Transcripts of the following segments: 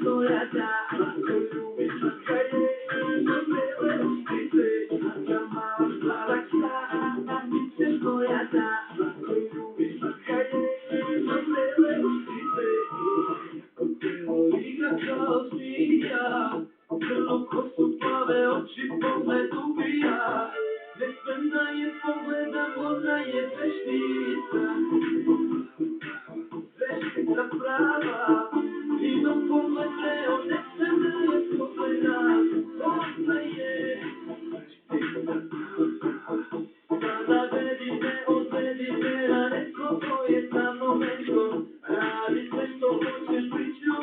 stojaca, ako ljubiš na kaje, do tebe ustice, ja mam slavaksa, biće stojaca, ako ljubiš na kaje, do tebe ustice, ako telo igra kao zmija, crnu kosu, plave oči, pogled ubija, ne smem da je pogledam, ona je veštica, veštica prava, ima pogled vreo, ne smem da je pogledam, ona je veštica prava. Sada odvedi me na neko ko je samo mentor, radi sve što hoćeš, bit ću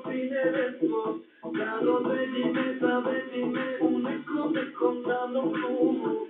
ti nevesto. Sad odvedi me, zavedi me u nekom davnom klubu,